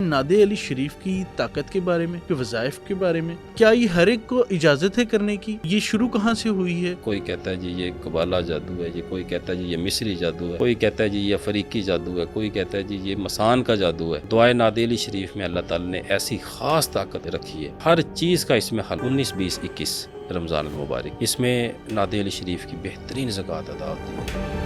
نادے علی شریف کی طاقت کے بارے میں، وظائف کے بارے میں، کیا یہ ہر ایک کو اجازت ہے کرنے کی؟ یہ شروع کہاں سے ہوئی ہے؟ کوئی کہتا ہے جی یہ قبالہ جادو ہے، کوئی کہتا ہے جی یہ مصری جادو ہے، کوئی کہتا ہے جی یہ افریقی جادو ہے، کوئی کہتا ہے جی یہ مسان کا جادو ہے۔ دعائے نادے علی شریف میں اللہ تعالی نے ایسی خاص طاقت رکھی ہے، ہر چیز کا اس میں حل 19 20 21 رمضان المبارک، اس میں نادے علی شریف کی بہترین زکوٰۃ ادا ہوتی ہے۔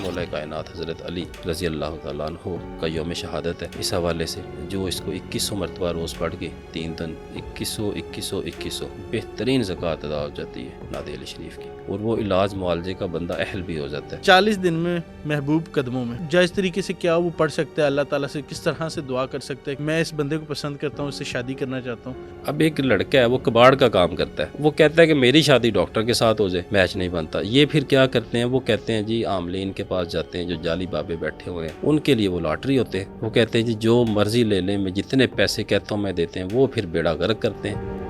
مولا کائنات حضرت علی رضی اللہ تعالیٰ عنہ کا یوم شہادت ہے، اس حوالے سے جو اس کو 2100 مرتبہ روز پڑھ کے 3 دن 2100 بہترین زکوٰۃ ادا ہو جاتی ہے نادے علی شریف کی، اور وہ علاج معالجے کا بندہ اہل بھی ہو جاتا ہے۔ 40 دن میں محبوب قدموں میں جائز طریقے سے کیا وہ پڑھ سکتا ہے؟ اللہ تعالیٰ سے کس طرح سے دعا کر سکتا ہے کہ میں اس بندے کو پسند کرتا ہوں، اس سے شادی کرنا چاہتا ہوں؟ اب ایک لڑکا ہے وہ کباڑ کا کام کرتا ہے، وہ کہتا ہے کہ میری شادی ڈاکٹر کے ساتھ ہو جائے، میچ نہیں بنتا۔ یہ پھر کیا کرتے ہیں، وہ کہتے ہیں جی عاملین کے پاس جاتے ہیں جو جعلی بابے بیٹھے ہوئے ہیں، ان کے لیے وہ لاٹری ہوتے ہیں، وہ کہتے ہیں جی جو مرضی لے لیں، میں جتنے پیسے کہتا ہوں میں دیتے ہیں، وہ پھر بیڑا غرق کرتے ہیں۔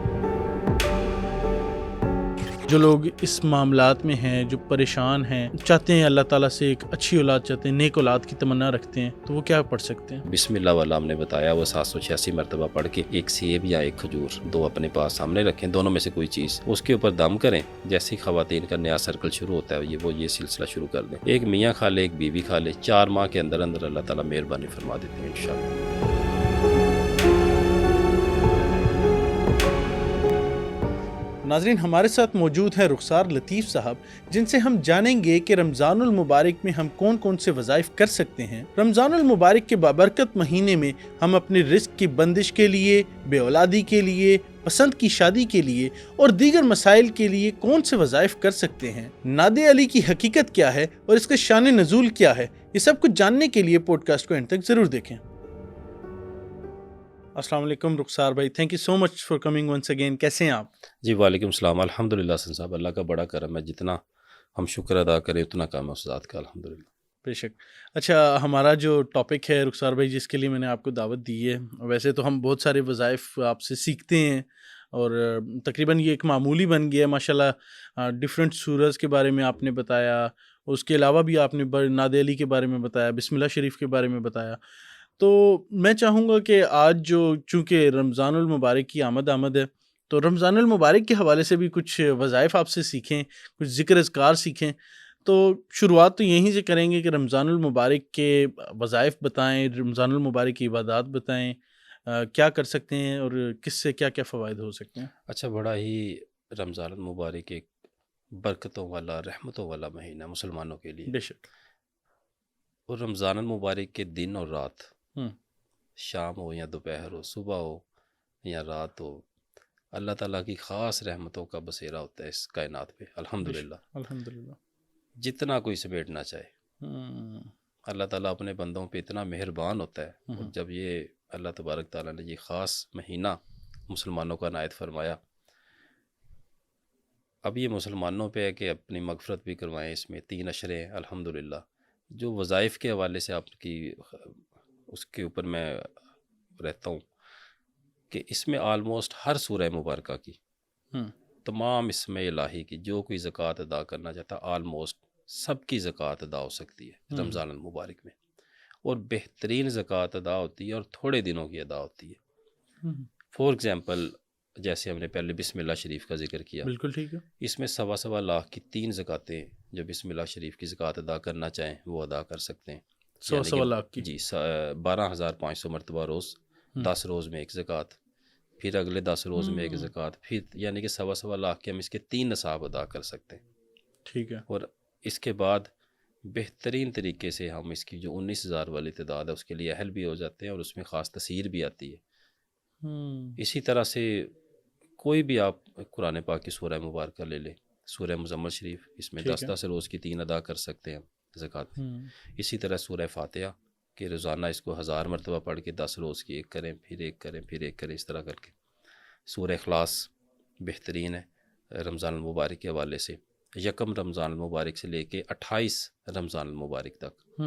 جو لوگ اس معاملات میں ہیں، جو پریشان ہیں، چاہتے ہیں اللہ تعالیٰ سے ایک اچھی اولاد چاہتے ہیں، نیک اولاد کی تمنا رکھتے ہیں، تو وہ کیا پڑھ سکتے ہیں؟ بسم اللہ والا ہم نے بتایا، وہ 786 مرتبہ پڑھ کے ایک سیب یا ایک کھجور دو اپنے پاس سامنے رکھیں، دونوں میں سے کوئی چیز، اس کے اوپر دم کریں۔ جیسے خواتین کا نیا سرکل شروع ہوتا ہے یہ سلسلہ شروع کر دیں، ایک میاں کھا لے ایک بیوی کھا لے، 4 ماہ کے اندر اندر اللہ تعالیٰ مہربانی فرما دیتے ہیں انشاءاللہ۔ ناظرین، ہمارے ساتھ موجود ہیں رخسار لطیف صاحب، جن سے ہم جانیں گے کہ رمضان المبارک میں ہم کون کون سے وظائف کر سکتے ہیں۔ رمضان المبارک کے بابرکت مہینے میں ہم اپنے رزق کی بندش کے لیے، بے اولادی کے لیے، پسند کی شادی کے لیے اور دیگر مسائل کے لیے کون سے وظائف کر سکتے ہیں؟ نادے علی کی حقیقت کیا ہے اور اس کا شان نزول کیا ہے؟ یہ سب کچھ جاننے کے لیے پوڈ کاسٹ کو اینڈ تک ضرور دیکھیں۔ السلام علیکم رخسار بھائی، thank you so much for coming once again. کیسے ہیں آپ؟ جی وعلیکم السلام، الحمدللہ حسن صاحب، اللہ کا بڑا کرم ہے، جتنا ہم شکر ادا کریں اتنا کام ہے اس ذات کا، الحمدللہ۔ بے شک۔ اچھا، ہمارا جو ٹاپک ہے رخسار بھائی، جس کے لیے میں نے آپ کو دعوت دی ہے، ویسے تو ہم بہت سارے وظائف آپ سے سیکھتے ہیں اور تقریباً یہ ایک معمولی بن گیا ہے ماشاءاللہ۔ ڈفرینٹ سورز کے بارے میں آپ نے بتایا، اس کے علاوہ بھی آپ نے نادے علی کے بارے میں بتایا، بسم اللہ شریف کے بارے میں بتایا۔ تو میں چاہوں گا کہ آج چونکہ رمضان المبارک کی آمد ہے، تو رمضان المبارک کے حوالے سے بھی کچھ وظائف آپ سے سیکھیں، کچھ ذکر اذکار سیکھیں۔ تو شروعات تو یہیں سے کریں گے کہ رمضان المبارک کے وظائف بتائیں، رمضان المبارک کی عبادات بتائیں، کیا کر سکتے ہیں اور کس سے کیا کیا فوائد ہو سکتے ہیں؟ اچھا، بڑا ہی رمضان المبارک ایک برکتوں والا، رحمتوں والا مہینہ مسلمانوں کے لیے۔ بے شک۔ اور رمضان المبارک کے دن اور رات، شام ہو یا دوپہر ہو، صبح ہو یا رات ہو، اللہ تعالیٰ کی خاص رحمتوں کا بسیرا ہوتا ہے اس کائنات پہ، الحمدللہ۔ الحمدللہ۔ جتنا کوئی سمیٹنا چاہے، اللہ تعالیٰ اپنے بندوں پہ اتنا مہربان ہوتا ہے۔ اور جب یہ اللہ تبارک تعالیٰ نے یہ خاص مہینہ مسلمانوں کا عنایت فرمایا، اب یہ مسلمانوں پہ ہے کہ اپنی مغفرت بھی کروائیں۔ اس میں 3 اشرے ہیں الحمدللہ۔ جو وظائف کے حوالے سے آپ کی اس کے اوپر میں رہتا ہوں کہ اس میں آلموسٹ ہر سورہ مبارکہ کی، تمام اسم الہی کی جو کوئی زکوٰۃ ادا کرنا چاہتا، آلموسٹ سب کی زکوٰۃ ادا ہو سکتی ہے رمضان المبارک میں، اور بہترین زکوٰۃ ادا ہوتی ہے اور تھوڑے دنوں کی ادا ہوتی ہے۔ فور ایگزامپل، جیسے ہم نے پہلے بسم اللہ شریف کا ذکر کیا، بالکل ٹھیک ہے۔ اس میں 1.25 لاکھ کی 3 زکوٰتیں جو بسم اللہ شریف کی زکوٰۃ ادا کرنا چاہیں وہ ادا کر سکتے ہیں۔ 1.25 لاکھ کی؟ جی، 12,500 مرتبہ روز، 10 روز میں ایک زکوٰۃ، پھر اگلے 10 روز میں ایک زکوٰۃ، پھر یعنی کہ 1.25 لاکھ کے ہم اس کے 3 نصاب ادا کر سکتے ہیں۔ ٹھیک ہے۔ اور اس کے بعد بہترین طریقے سے ہم اس کی جو 19,000 والی تعداد ہے اس کے لیے اہل بھی ہو جاتے ہیں، اور اس میں خاص تاثیر بھی آتی ہے۔ اسی طرح سے کوئی بھی آپ قرآن پاک کی سورہ مبارکہ لے لیں، سورہ مزمل شریف، اس میں 10 روز کی 3 ادا کر سکتے ہیں زکوٰۃ۔ اسی طرح سورہ فاتحہ کہ روزانہ اس کو 1000 مرتبہ پڑھ کے 10 روز کی ایک کریں، پھر ایک کریں، پھر ایک کریں، اس طرح کر کے۔ سورہ اخلاص بہترین ہے رمضان المبارک کے حوالے سے، 1 رمضان المبارک سے لے کے 28 رمضان المبارک تک،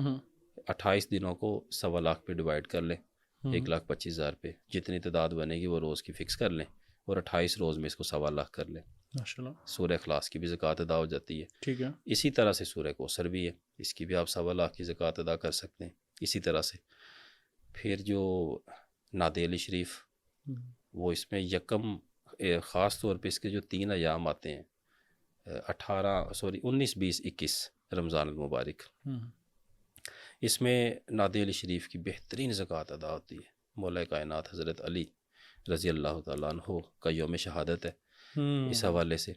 28 دنوں کو 1.25 لاکھ پہ ڈیوائڈ کر لیں، 1,25,000 پہ، جتنی تعداد بنے گی وہ روز کی فکس کر لیں، اور 28 روز میں اس کو 1.25 لاکھ کر لیں۔ ماشاءاللہ۔ سورہ اخلاص کی بھی زکوٰۃ ادا ہو جاتی ہے۔ ٹھیک ہے۔ اسی طرح سے سورہ کوثر بھی ہے، اس کی بھی آپ 1.25 لاکھ کی زکوٰۃ ادا کر سکتے ہیں۔ اسی طرح سے پھر جو ناد علی شریف وہ اس میں یکم خاص طور پہ اس کے جو 3 ایام آتے ہیں 19 20 21 رمضان المبارک، اس میں ناد علی شریف کی بہترین زکوٰۃ ادا ہوتی ہے. مولا کائنات حضرت علی رضی اللہ تعالیٰ عنہ کا یوم شہادت ہے. اس حوالے سے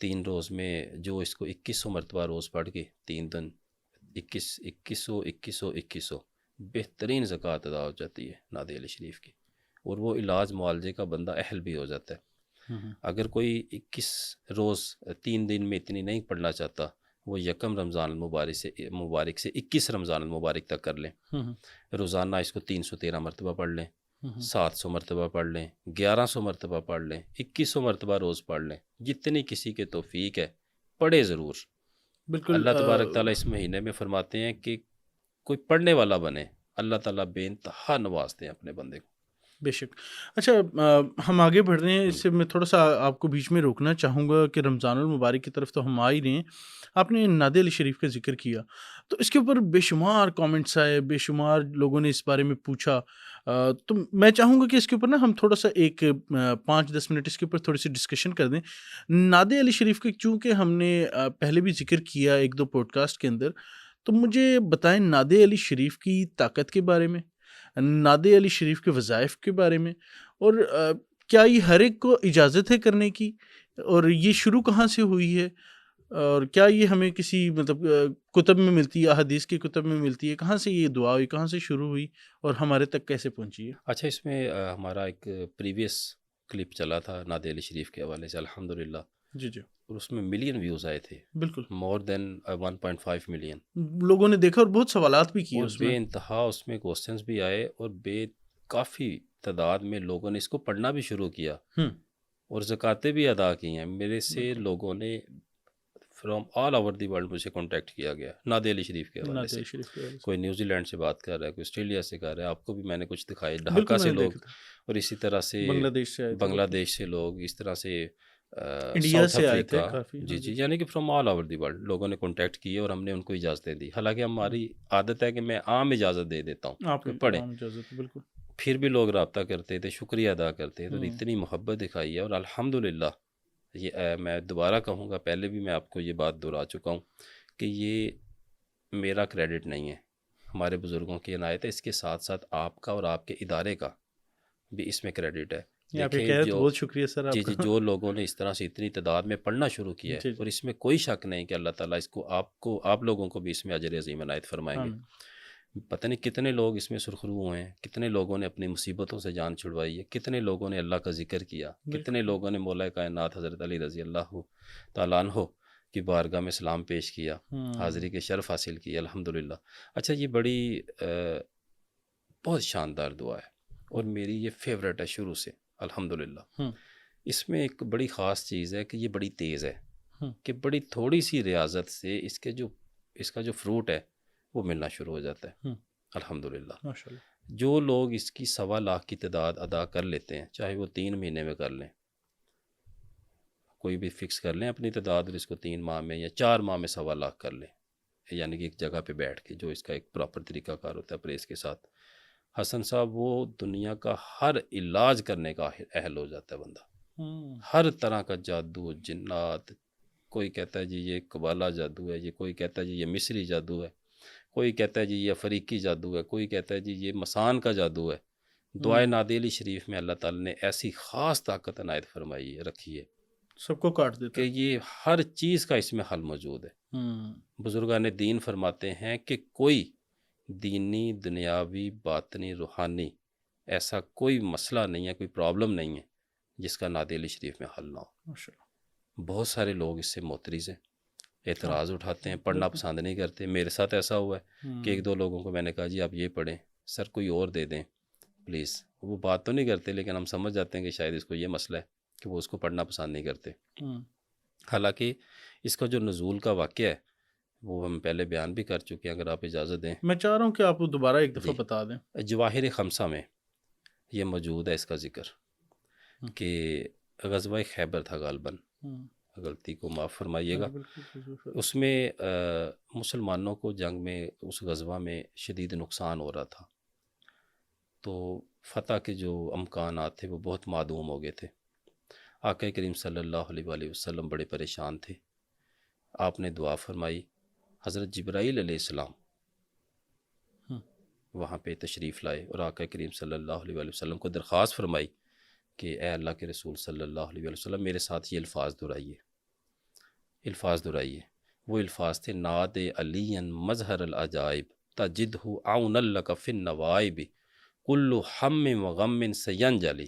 3 روز میں جو اس کو 2100 مرتبہ روز پڑھ کے 3 دن 2100 بہترین زکوٰۃ ادا ہو جاتی ہے ناد علی شریف کی، اور وہ علاج معالجے کا بندہ اہل بھی ہو جاتا ہے. اگر کوئی 21 روز 3 دن میں اتنی نہیں پڑھنا چاہتا، وہ یکم رمضان المبارک سے 21 رمضان المبارک تک کر لیں. روزانہ اس کو 313 مرتبہ پڑھ لیں، 700 مرتبہ پڑھ لیں، 1100 مرتبہ پڑھ لیں، 2100 مرتبہ روز پڑھ لیں، جتنی کسی کے توفیق ہے پڑھے ضرور. بالکل. اللہ تبارک تعالیٰ اس مہینے میں فرماتے ہیں کہ کوئی پڑھنے والا بنے، اللہ تعالیٰ بے انتہا نوازتے ہیں اپنے بندے کو. بے شک. اچھا ہم آگے بڑھ رہے ہیں، اس سے میں تھوڑا سا آپ کو بیچ میں روکنا چاہوں گا کہ رمضان المبارک کی طرف تو ہم آ ہی رہے ہیں. آپ نے ناد علی شریف کا ذکر کیا تو اس کے اوپر بے شمار کامنٹس آئے، بے شمار لوگوں نے اس بارے میں پوچھا. تو میں چاہوں گا کہ اس کے اوپر نا ہم تھوڑا سا ایک 5-10 منٹ اس کے اوپر تھوڑی سی ڈسکشن کر دیں. ناد علی شریف کا چونکہ ہم نے پہلے بھی ذکر کیا 1-2 پوڈ کاسٹ کے اندر، تو مجھے بتائیں ناد علی شریف کی طاقت کے بارے میں، ناد علی شریف کے وظائف کے بارے میں، اور کیا یہ ہر ایک کو اجازت ہے کرنے کی، اور یہ شروع کہاں سے ہوئی ہے، اور کیا یہ ہمیں کسی مطلب کتب میں ملتی ہے، احادیث کی کتب میں ملتی ہے، کہاں سے یہ دعا ہوئی، کہاں سے شروع ہوئی اور ہمارے تک کیسے پہنچی ہے؟ اچھا، اس میں ہمارا ایک پریویس کلپ چلا تھا ناد علی شریف کے حوالے سے الحمدللہ، جی جی، اور اس میں ملین ویوز آئے تھے، بالکل مور دین 1.5 ملین. لوگوں نے دیکھا اور بہت سوالات بھی کیے اور اس بے میں. انتہا اس میں کوسچنس بھی آئے، اور کافی تعداد میں لوگوں نے اس کو پڑھنا بھی شروع کیا اور زکاتیں بھی ادا کی ہیں. میرے سے لوگوں نے from all over the world مجھے کانٹیکٹ کیا گیا ناد علی شریف کے حوالے سے. کوئی نیوزی لینڈ سے بات کر رہا ہے، کوئی آسٹریلیا سے کر رہا ہے. آپ کو بھی میں نے کچھ دکھائے، ڈھاکہ سے لوگ، اور اسی طرح سے بنگلہ دیش سے لوگ، اس طرح سے انڈیا ساؤتھ سے آئے تھے افریقہ. کافی. جی جی، یعنی کہ from all over the world لوگوں نے کانٹیکٹ کیے اور ہم نے ان کو اجازتیں دی. حالانکہ ہماری عادت ہے کہ میں عام اجازت دے دیتا ہوں آپ کہ پڑھیں، بالکل. پھر بھی لوگ رابطہ کرتے تھے، شکریہ ادا کرتے تھے، اور اتنی محبت دکھائی ہے. اور الحمدللہ یہ میں دوبارہ کہوں گا، پہلے بھی میں آپ کو یہ بات دہرا چکا ہوں کہ یہ میرا کریڈٹ نہیں ہے، ہمارے بزرگوں کی عنایت ہے. اس کے ساتھ ساتھ آپ کا اور آپ کے ادارے کا بھی اس میں کریڈٹ ہے. دیکھیں بہت شکریہ سر آپ جی جی، جو لوگوں نے اس طرح سے اتنی تعداد میں پڑھنا شروع کیا ہے، اور اس میں کوئی شک نہیں کہ اللہ تعالیٰ اس کو آپ لوگوں کو بھی اس میں اجر عظیم عنایت فرمائیں گے. پتہ نہیں کتنے لوگ اس میں سرخرو ہوئے ہیں، کتنے لوگوں نے اپنی مصیبتوں سے جان چھڑوائی ہے، کتنے لوگوں نے اللہ کا ذکر کیا، کتنے لوگوں نے مولا کائنات حضرت علی رضی اللہ تعالیٰ عنہ کی بارگاہ میں سلام پیش کیا، حاضری کے شرف حاصل کیا الحمدللہ. اچھا، یہ بڑی بہت شاندار دعا ہے اور میری یہ فیوریٹ ہے شروع سے الحمدللہ. اس میں ایک بڑی خاص چیز ہے کہ یہ بڑی تیز ہے، کہ بڑی تھوڑی سی ریاضت سے اس کا جو فروٹ ہے وہ ملنا شروع ہو جاتا ہے الحمدللہ. جو لوگ اس کی 1.25 لاکھ کی تعداد ادا کر لیتے ہیں، چاہے وہ 3 مہینے میں کر لیں، کوئی بھی فکس کر لیں اپنی تعداد، اور اس کو 3 ماہ میں یا 4 ماہ میں 1.25 لاکھ کر لیں، یعنی کہ ایک جگہ پہ بیٹھ کے، جو اس کا ایک پراپر طریقہ کار ہوتا ہے پریز کے ساتھ، حسن صاحب وہ دنیا کا ہر علاج کرنے کا اہل ہو جاتا ہے بندہ. ہر طرح کا جادو، جنات، کوئی کہتا ہے جی یہ قبالہ جادو ہے، یہ کوئی کہتا ہے جی یہ مصری جادو ہے، کوئی کہتا ہے جی یہ افریقی جادو ہے، کوئی کہتا ہے جی یہ مسان کا جادو ہے. دعائے ناد علی شریف میں اللہ تعالیٰ نے ایسی خاص طاقت عنایت فرمائی ہے، رکھی ہے، سب کو کاٹ دیتا کہ یہ ہر چیز کا اس میں حل موجود ہے. بزرگان دین فرماتے ہیں کہ کوئی دینی، دنیاوی، باطنی، روحانی ایسا کوئی مسئلہ نہیں ہے، کوئی پرابلم نہیں ہے جس کا ناد علی شریف میں حل نہ ہو. بہت سارے لوگ اس سے معترض ہیں، اعتراض اٹھاتے ہیں، پڑھنا پسند نہیں کرتے. میرے ساتھ ایسا ہوا ہے کہ 1-2 لوگوں کو میں نے کہا جی آپ یہ پڑھیں، سر کوئی اور دے دیں پلیز. وہ بات تو نہیں کرتے، لیکن ہم سمجھ جاتے ہیں کہ شاید اس کو یہ مسئلہ ہے کہ وہ اس کو پڑھنا پسند نہیں کرتے. حالانکہ اس کا جو نزول کا واقعہ ہے وہ ہم پہلے بیان بھی کر چکے ہیں، اگر آپ اجازت دیں. میں چاہ رہا ہوں کہ آپ دوبارہ ایک دفعہ بتا دیں. جواہر خمسہ میں یہ موجود ہے اس کا ذکر، کہ غزوہ خیبر تھا غالباً، غلطی کو معاف فرمائیے گا۔ بالکل حضور صاحب۔ اس میں مسلمانوں کو جنگ میں اس غزوہ میں شدید نقصان ہو رہا تھا، تو فتح کے جو امکانات تھے وہ بہت معدوم ہو گئے تھے۔ آقا کریم صلی اللہ علیہ وآلہ وسلم بڑے پریشان تھے۔ آپ نے دعا فرمائی، حضرت جبرائیل علیہ السلام وہاں پہ تشریف لائے اور آقا کریم صلی اللہ علیہ وآلہ وسلم کو درخواست فرمائی کہ اے اللہ کے رسول صلی اللہ علیہ وآلہ وسلم میرے ساتھ یہ الفاظ دہرائیے۔ وہ الفاظ تھے، ناد علی مظہر العجائب تجدہ عون لک فی النوائب کل ہم و غم سینجلی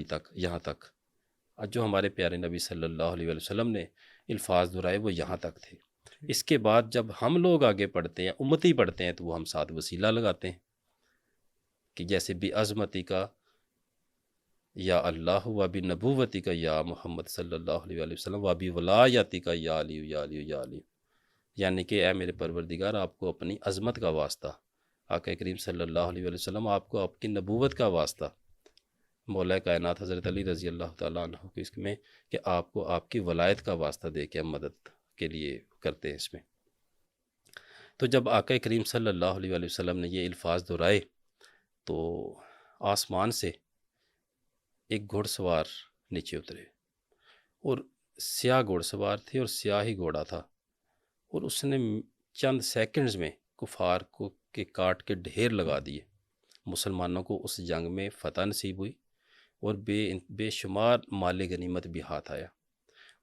تک، یہاں تک جو ہمارے پیارے نبی صلی اللہ علیہ وآلہ وسلم نے الفاظ دہرائے وہ یہاں تک تھے۔ اس کے بعد جب ہم لوگ آگے پڑھتے ہیں، امتی پڑھتے ہیں، تو وہ ہم ساتھ وسیلہ لگاتے ہیں کہ جیسے بھی عظمتی کا یا اللہ و بھی نبوتی کا یا محمد صلی اللہ علیہ وآلہ وسلم و بھی ولایتی کا یا علی یا علی یا علی، یعنی کہ اے میرے پروردگار آپ کو اپنی عظمت کا واسطہ، آقا کریم صلی اللہ علیہ وآلہ وسلم آپ کو آپ کی نبوت کا واسطہ، مولا کائنات حضرت علی رضی اللہ تعالیٰ عنہ کو اس میں کہ آپ کو آپ کی ولایت کا واسطہ دے کے ہم مدد کے لیے کرتے ہیں اس میں۔ تو جب آقا کریم صلی اللہ علیہ وآلہ وسلم نے یہ الفاظ دہرائے تو آسمان سے ایک گھوڑ سوار نیچے اترے، اور سیاہ گھوڑ سوار تھے اور سیاہ ہی گھوڑا تھا، اور اس نے چند سیکنڈز میں کفار کو کے کاٹ کے ڈھیر لگا دیے۔ مسلمانوں کو اس جنگ میں فتح نصیب ہوئی اور بے شمار مال غنیمت بھی ہاتھ آیا۔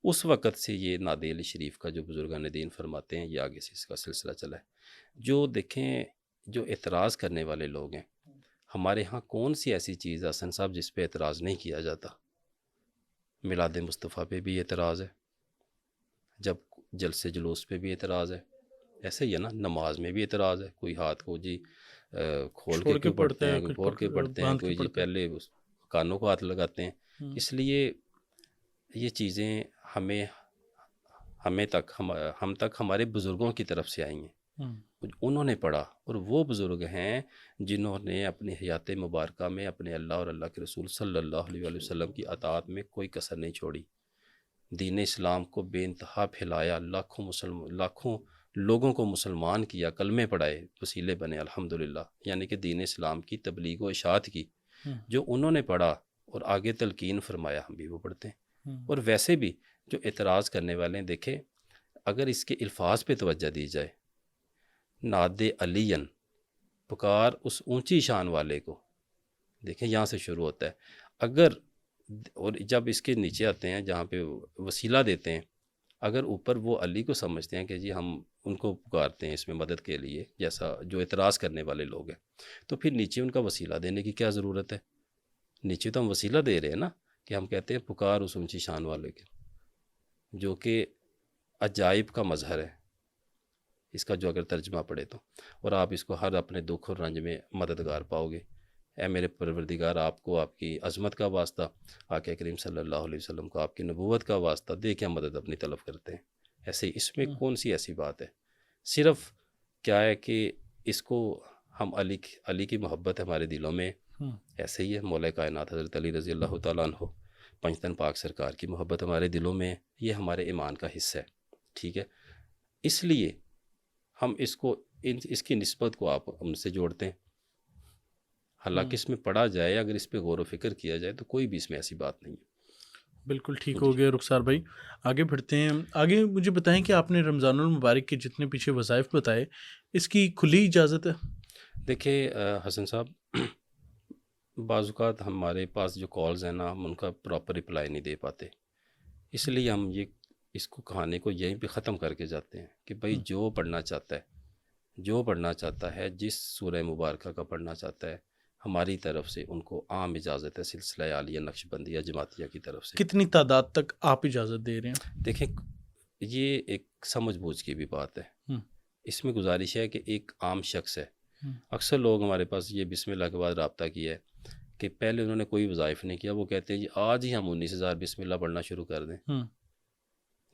اس وقت سے یہ ناد علی شریف کا جو بزرگان دین فرماتے ہیں، یہ آگے سے اس کا سلسلہ چلا ہے۔ جو دیکھیں، جو اعتراض کرنے والے لوگ ہیں، ہمارے ہاں کون سی ایسی چیز ہے حسن صاحب جس پہ اعتراض نہیں کیا جاتا؟ میلاد مصطفیٰ پہ بھی اعتراض ہے، جب جلسے جلوس پہ بھی اعتراض ہے، ایسے ہی ہے نا، نماز میں بھی اعتراض ہے، کوئی ہاتھ کو جی کھول کے کیوں پڑھتے ہیں، کوئی پھول کے پڑھتے ہیں، کوئی جی پہلے کانوں کو ہاتھ لگاتے ہیں۔ اس لیے یہ چیزیں ہم تک ہمارے بزرگوں کی طرف سے آئی ہیں، انہوں نے پڑھا، اور وہ بزرگ ہیں جنہوں نے اپنی حیات مبارکہ میں اپنے اللہ اور اللہ کے رسول صلی اللہ علیہ وآلہ وسلم کی اطاعت میں کوئی کسر نہیں چھوڑی، دین اسلام کو بے انتہا پھیلایا، لاکھوں لوگوں کو مسلمان کیا، کلمے پڑھائے، وسیلے بنے الحمدللہ، یعنی کہ دین اسلام کی تبلیغ و اشاعت کی جو انہوں نے پڑھا اور آگے تلقین فرمایا، ہم بھی وہ پڑھتے ہیں۔ اور ویسے بھی جو اعتراض کرنے والے ہیں، دیکھیں اگر اس کے الفاظ پہ توجہ دی جائے، ناد علی پکار اس اونچی شان والے کو، دیکھیں یہاں سے شروع ہوتا ہے، اور جب اس کے نیچے آتے ہیں جہاں پہ وسیلہ دیتے ہیں، اگر اوپر وہ علی کو سمجھتے ہیں کہ جی ہم ان کو پکارتے ہیں اس میں مدد کے لیے، جیسا جو اعتراض کرنے والے لوگ ہیں، تو پھر نیچے ان کا وسیلہ دینے کی کیا ضرورت ہے؟ نیچے تو ہم وسیلہ دے رہے ہیں نا، کہ ہم کہتے ہیں پکار اس اونچی شان والے کے، جو کہ عجائب کا مظہر ہے، اس کا جو اگر ترجمہ پڑھے تو، اور آپ اس کو ہر اپنے دکھ اور رنج میں مددگار پاؤ گے۔ اے میرے پروردگار آپ کو آپ کی عظمت کا واسطہ، آقا کریم صلی اللہ علیہ وسلم کو آپ کی نبوت کا واسطہ دے کے ہم مدد اپنی طلب کرتے ہیں۔ ایسے اس میں کون سی ایسی بات ہے؟ صرف کیا ہے کہ اس کو ہم علی کی محبت ہمارے دلوں میں ایسے ہی ہے، مولا کائنات حضرت علی رضی اللہ تعالیٰ عنہ پنجتن پاک سرکار کی محبت ہمارے دلوں میں، یہ ہمارے ایمان کا حصہ ہے، ٹھیک ہے؟ اس لیے ہم اس کی نسبت کو آپ ہم سے جوڑتے ہیں، حالانکہ اس میں پڑھا جائے، اگر اس پہ غور و فکر کیا جائے تو کوئی بھی اس میں ایسی بات نہیں ہے۔ بالکل ٹھیک ہو گیا رخسار بھائی، آگے بڑھتے ہیں۔ آگے مجھے بتائیں کہ آپ نے رمضان المبارک کے جتنے پیچھے وظائف بتائے، اس کی کھلی اجازت ہے؟ دیکھیں حسن صاحب، بعض اوقات ہمارے پاس جو کالز ہیں نا، ہم ان کا پراپر رپلائی نہیں دے پاتے، اس لیے ہم اس کو کہانی کو یہیں پہ ختم کر کے جاتے ہیں کہ بھائی جو پڑھنا چاہتا ہے، جس سورہ مبارکہ کا پڑھنا چاہتا ہے، ہماری طرف سے ان کو عام اجازت ہے، سلسلہ عالیہ نقشبندیہ جماعتیہ کی طرف سے۔ کتنی تعداد تک آپ اجازت دے رہے ہیں؟ دیکھیں یہ ایک سمجھ بوجھ کی بھی بات ہے، اس میں گزارش ہے کہ ایک عام شخص ہے، اکثر لوگ ہمارے پاس یہ بسم اللہ کے بعد رابطہ کیا ہے کہ پہلے انہوں نے کوئی وظائف نہیں کیا، وہ کہتے ہیں جی آج ہی ہم 19,000 بسم اللہ پڑھنا شروع کر دیں۔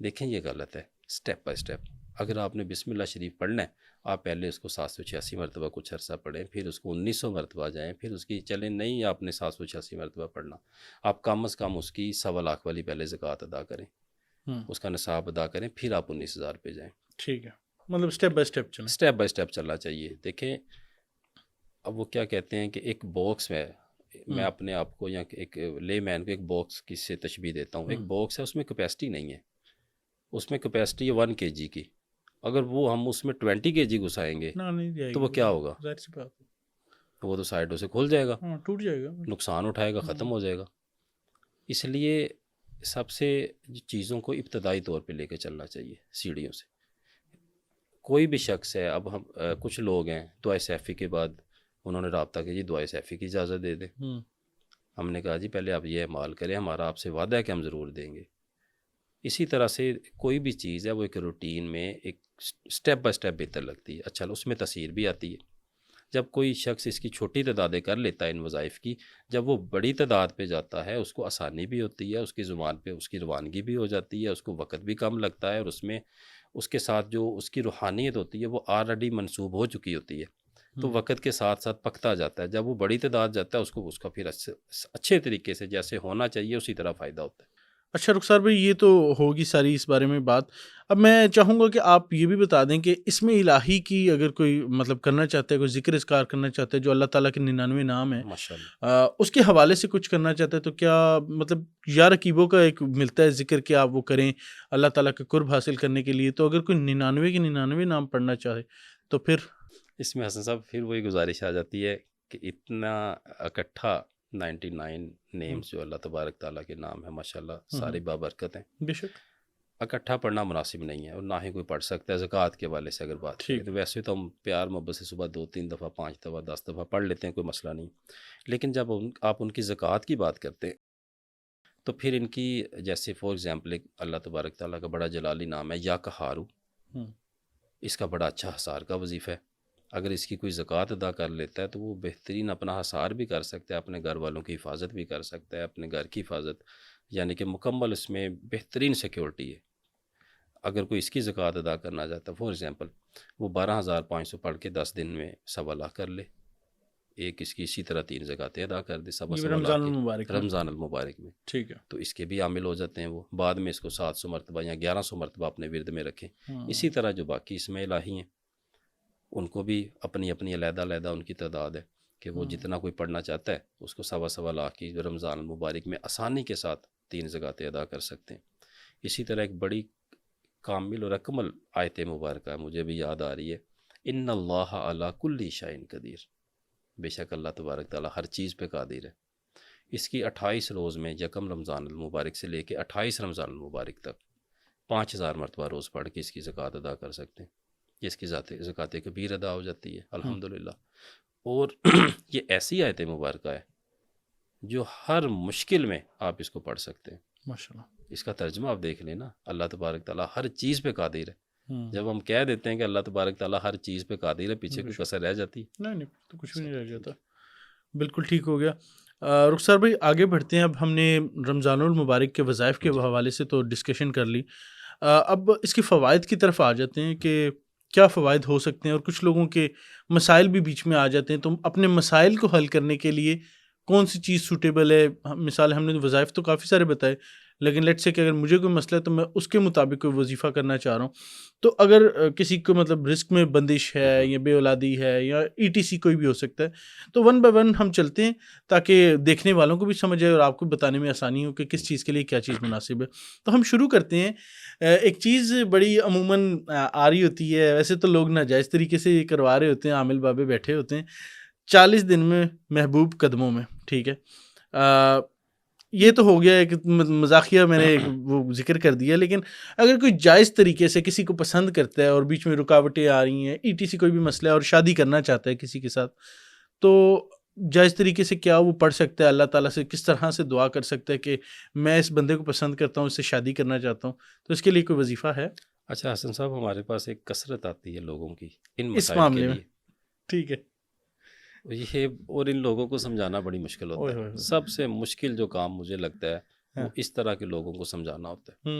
دیکھیں یہ غلط ہے، سٹیپ بائی سٹیپ، اگر آپ نے بسم اللہ شریف پڑھنا ہے، آپ پہلے اس کو 786 مرتبہ کچھ عرصہ پڑھیں، پھر اس کو 1900 مرتبہ جائیں، پھر اس کی چلیں نہیں آپ نے 786 مرتبہ پڑھنا، آپ کم از کم اس کی 1.25 والی پہلے زکوٰۃ ادا کریں، اس کا نصاب ادا کریں، پھر آپ 19,000 پہ جائیں. ٹھیک ہے، مطلب سٹیپ بائی سٹیپ چلیں. اسٹیپ بائی اسٹیپ چلنا چاہیے. دیکھیں اب وہ کیا کہتے ہیں کہ ایک باکس میں اپنے آپ کو یا ایک لے مین کو ایک باکس کی سے تشبیہ دیتا ہوں. ایک باکس ہے، اس میں کیپیسٹی نہیں ہے، اس میں کیپیسٹی ہے 1 kg کی. اگر وہ ہم اس میں 20 kg گھسائیں گے تو وہ کیا ہوگا؟ وہ تو سائڈوں سے کھل جائے گا، ٹوٹ جائے گا، نقصان اٹھائے گا، ختم ہو جائے گا. اس لیے سب سے چیزوں کو ابتدائی طور پہ لے کے چلنا چاہیے سیڑھیوں سے. کوئی بھی شخص ہے، اب ہم کچھ لوگ ہیں دعائے سیفی کے بعد انہوں نے رابطہ کیا جی دعائے سیفی کی اجازت دے دیں. ہم نے کہا جی پہلے آپ یہ اعمال کریں، ہمارا آپ سے وعدہ ہے کہ ہم ضرور دیں گے. اسی طرح سے کوئی بھی چیز ہے وہ ایک روٹین میں ایک سٹیپ بائی سٹیپ بہتر لگتی ہے. اچھا اس میں تاثیر بھی آتی ہے. جب کوئی شخص اس کی چھوٹی تعدادیں کر لیتا ہے ان وظائف کی، جب وہ بڑی تعداد پہ جاتا ہے اس کو آسانی بھی ہوتی ہے، اس کی زبان پہ اس کی روانگی بھی ہو جاتی ہے، اس کو وقت بھی کم لگتا ہے، اور اس میں اس کے ساتھ جو اس کی روحانیت ہوتی ہے وہ آلریڈی منسوب ہو چکی ہوتی ہے، تو وقت کے ساتھ ساتھ پکتا جاتا ہے. جب وہ بڑی تعداد جاتا ہے اس کا پھر اچھے طریقے سے جیسے ہونا چاہیے اسی طرح فائدہ ہوتا ہے. اچھا رخسار بھائی، یہ تو ہوگی ساری اس بارے میں بات. اب میں چاہوں گا کہ آپ یہ بھی بتا دیں کہ اس میں الہی کی اگر کوئی مطلب کرنا چاہتا ہے، کوئی ذکر اذکار کرنا چاہتا ہے جو اللہ تعالیٰ کے 99 نام ہیں، ماشاءاللہ اس کے حوالے سے کچھ کرنا چاہتا ہے، تو کیا مطلب یا رقیبوں کا ایک ملتا ہے ذکر کہ آپ وہ کریں اللہ تعالیٰ کا قرب حاصل کرنے کے لیے؟ تو اگر کوئی 99 کے 99 نام پڑھنا چاہے تو پھر اس میں حسن صاحب پھر وہی گزارش آ جاتی ہے کہ اتنا اکٹھا 99 نیمز جو اللہ تبارک تعالیٰ کے نام ہیں ماشاءاللہ ساری بابرکت ہیں، بے شک اکٹھا پڑھنا مناسب نہیں ہے اور نہ ہی کوئی پڑھ سکتا ہے. زکوٰۃ کے حوالے سے اگر بات کریں تو ویسے تو ہم پیار محبت سے صبح 2-3 دفعہ 5 دفعہ 10 دفعہ پڑھ لیتے ہیں، کوئی مسئلہ نہیں. لیکن جب آپ ان کی زکوٰۃ کی بات کرتے ہیں تو پھر ان کی جیسے فار ایگزامپل ایک اللہ تبارک تعالیٰ کا بڑا جلالی نام ہے یا قہارو، اس کا بڑا اچھا حصار کا وظیفہ ہے. اگر اس کی کوئی زکوٰۃ ادا کر لیتا ہے تو وہ بہترین اپنا حصار بھی کر سکتا ہے، اپنے گھر والوں کی حفاظت بھی کر سکتا ہے، اپنے گھر کی حفاظت، یعنی کہ مکمل اس میں بہترین سیکیورٹی ہے. اگر کوئی اس کی زکوٰۃ ادا کرنا چاہتا ہے فار ایگزامپل وہ 12,500 پڑھ کے 10 دن میں 1.25 لاکھ کر لے، ایک اس کی اسی طرح 3 زکوٰتیں ادا کر دے 1.25 لاکھ رمضان المبارک میں، ٹھیک ہے، تو اس کے بھی عامل ہو جاتے ہیں. وہ بعد میں اس کو 700 مرتبہ یا 1100 مرتبہ اپنے ورد میں رکھیں. اسی طرح جو باقی اس میں الہی ہیں ان کو بھی اپنی اپنی علیحدہ علیحدہ ان کی تعداد ہے کہ وہ جتنا کوئی پڑھنا چاہتا ہے اس کو 1.25 لاکھ کی رمضان المبارک میں آسانی کے ساتھ 3 زکوٰتیں ادا کر سکتے ہیں. اسی طرح ایک بڑی کامل اور اکمل آیت مبارکہ مجھے بھی یاد آ رہی ہے، ان اللہ علی کل شیء قدیر، بے شک اللہ تبارک تعالیٰ ہر چیز پہ قادر ہے. اس کی 28 روز میں یکم رمضان المبارک سے لے کے 28 رمضان المبارک تک 5,000 مرتبہ روز پڑھ کے اس کی زکوٰۃ ادا کر سکتے ہیں. اس کی زکوٰۃ کبیر ادا ہو جاتی ہے الحمدللہ. اور یہ ایسی آیت مبارکہ ہے جو ہر مشکل میں آپ اس کو پڑھ سکتے ہیں ماشاءاللہ. اس کا ترجمہ آپ دیکھ لیں نا، اللہ تبارک تعالیٰ ہر چیز پہ قادر ہے. جب ہم کہہ دیتے ہیں کہ اللہ تبارک تعالیٰ ہر چیز پہ قادر ہے، پیچھے کوئی کسر رہ جاتی؟ نہیں تو کچھ بھی نہیں رہ جاتا. بالکل ٹھیک ہو گیا. رخسار بھائی آگے بڑھتے ہیں. اب ہم نے رمضان المبارک کے وظائف کے حوالے سے تو ڈسکشن کر لی، اب اس کے فوائد کی طرف آ جاتے ہیں کہ کیا فوائد ہو سکتے ہیں، اور کچھ لوگوں کے مسائل بھی بیچ میں آ جاتے ہیں. تو اپنے مسائل کو حل کرنے کے لیے کون سی چیز سوٹیبل ہے؟ مثال ہم نے وظائف تو کافی سارے بتائے، لیکن لیٹ سے کہ اگر مجھے کوئی مسئلہ ہے تو میں اس کے مطابق کوئی وظیفہ کرنا چاہ رہا ہوں. تو اگر کسی کو مطلب رزق میں بندش ہے یا بے اولادی ہے یا ETC کوئی بھی ہو سکتا ہے، تو 1 بائی 1 ہم چلتے ہیں تاکہ دیکھنے والوں کو بھی سمجھ آئے اور آپ کو بتانے میں آسانی ہو کہ کس چیز کے لیے کیا چیز مناسب ہے. تو ہم شروع کرتے ہیں. ایک چیز بڑی عموماً آ رہی ہوتی ہے، ویسے تو لوگ ناجائز طریقے سے یہ کروا رہے ہوتے ہیں، عامل بابے بیٹھے ہوتے ہیں 40 دن میں محبوب قدموں میں. ٹھیک ہے، یہ تو ہو گیا ایک مزاحیہ میں نے وہ ذکر کر دیا. لیکن اگر کوئی جائز طریقے سے کسی کو پسند کرتا ہے اور بیچ میں رکاوٹیں آ رہی ہیں، ETC کوئی بھی مسئلہ ہے اور شادی کرنا چاہتا ہے کسی کے ساتھ، تو جائز طریقے سے کیا وہ پڑھ سکتا ہے؟ اللہ تعالیٰ سے کس طرح سے دعا کر سکتا ہے کہ میں اس بندے کو پسند کرتا ہوں، اس سے شادی کرنا چاہتا ہوں؟ تو اس کے لیے کوئی وظیفہ ہے؟ اچھا حسن صاحب، ہمارے پاس ایک کثرت آتی ہے لوگوں کی ان اس مسائل معاملے کے میں. لیے، ٹھیک ہے. یہ اور ان لوگوں کو سمجھانا بڑی مشکل ہوتا ہے. سب سے مشکل جو کام مجھے لگتا ہے وہ اس طرح کے لوگوں کو سمجھانا ہوتا ہے.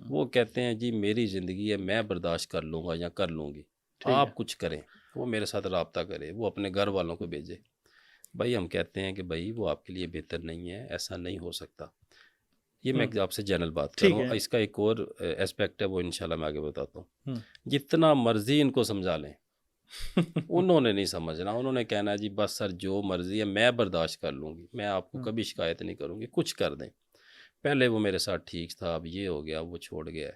وہ کہتے ہیں جی میری زندگی ہے، میں برداشت کر لوں گا یا کر لوں گی، آپ کچھ کریں، وہ میرے ساتھ رابطہ کرے، وہ اپنے گھر والوں کو بھیجے. بھائی ہم کہتے ہیں کہ بھائی وہ آپ کے لیے بہتر نہیں ہے، ایسا نہیں ہو سکتا. یہ میں آپ سے جنرل بات کر رہا ہوں. اس کا ایک اور اسپیکٹ ہے، وہ انشاءاللہ میں آگے بتاتا ہوں. جتنا مرضی ان کو سمجھا لیں انہوں نے نہیں سمجھنا. انہوں نے کہنا ہے جی بس سر جو مرضی ہے میں برداشت کر لوں گی، میں آپ کو کبھی شکایت نہیں کروں گی، کچھ کر دیں. پہلے وہ میرے ساتھ ٹھیک تھا، اب یہ ہو گیا، وہ چھوڑ گیا ہے.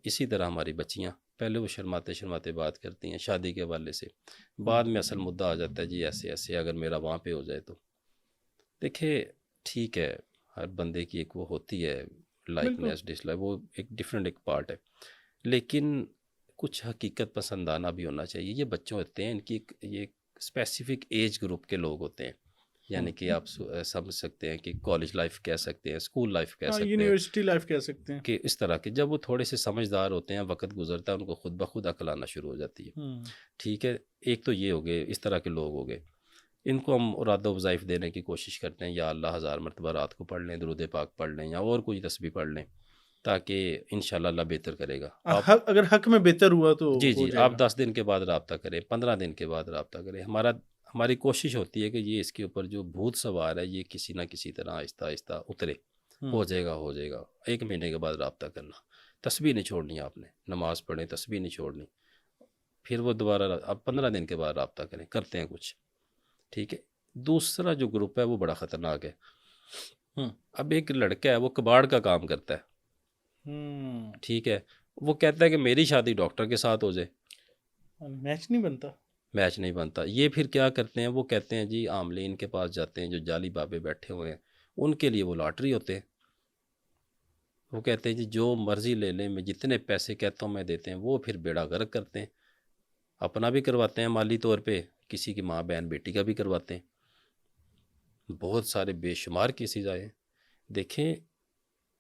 اسی طرح ہماری بچیاں پہلے وہ شرماتے بات کرتی ہیں شادی کے حوالے سے، بعد میں اصل مدعا آ جاتا ہے جی ایسے ایسے اگر میرا وہاں پہ ہو جائے تو. دیکھیں ٹھیک ہے، ہر بندے کی ایک وہ ہوتی ہے لائکنیس ڈس لائک، وہ ایک ڈفرینٹ ایک پارٹ ہے، لیکن کچھ حقیقت پسندانہ بھی ہونا چاہیے. یہ بچوں ہوتے ہیں، ان کی یہ اسپیسیفک ایج گروپ کے لوگ ہوتے ہیں، یعنی کہ آپ سمجھ سکتے ہیں کہ کالج لائف کہہ سکتے ہیں، اسکول لائف کہہ سکتے ہیں، یونیورسٹی لائف کہہ سکتے ہیں، کہ اس طرح کے جب وہ تھوڑے سے سمجھدار ہوتے ہیں، وقت گزرتا ہے، ان کو خود بخود عقل آنا شروع ہو جاتی ہے. ٹھیک ہے، ایک تو یہ ہو گئے، اس طرح کے لوگ ہو گئے. ان کو ہم ارادہ وظائف دینے کی کوشش کرتے ہیں، یا اللہ 1000 مرتبہ رات کو پڑھ لیں، درود پاک پڑھ لیں، یا اور کوئی تسبیح پڑھ لیں، تاکہ انشاءاللہ اللہ بہتر کرے گا. اگر حق میں بہتر ہوا تو جی آپ 10 دن کے بعد رابطہ کریں، 15 دن کے بعد رابطہ کریں. ہماری کوشش ہوتی ہے کہ یہ اس کے اوپر جو بھوت سوار ہے یہ کسی نہ کسی طرح آہستہ آہستہ اترے. ہو جائے گا 1 مہینے کے بعد رابطہ کرنا. تسبیح نہیں چھوڑنی آپ نے، نماز پڑھیں، تسبیح نہیں چھوڑنی. پھر وہ دوبارہ اب 15 دن کے بعد رابطہ کریں، کرتے ہیں کچھ. ٹھیک ہے. دوسرا جو گروپ ہے وہ بڑا خطرناک ہے. اب ایک لڑکا ہے، وہ کباڑ کا کام کرتا ہے. ٹھیک ہے، وہ کہتا ہے کہ میری شادی ڈاکٹر کے ساتھ ہو جائے. میچ نہیں بنتا. یہ پھر کیا کرتے ہیں، وہ کہتے ہیں جی عاملین کے پاس جاتے ہیں، جو جعلی بابے بیٹھے ہوئے ہیں ان کے لیے وہ لاٹری ہوتے ہیں. وہ کہتے ہیں جی جو مرضی لے لیں، میں جتنے پیسے کہتا ہوں میں دیتے ہیں. وہ پھر بیڑا غرق کرتے ہیں، اپنا بھی کرواتے ہیں مالی طور پہ، کسی کی ماں بہن بیٹی کا بھی کرواتے ہیں. بہت سارے بے شمار کیسز آئے. دیکھیں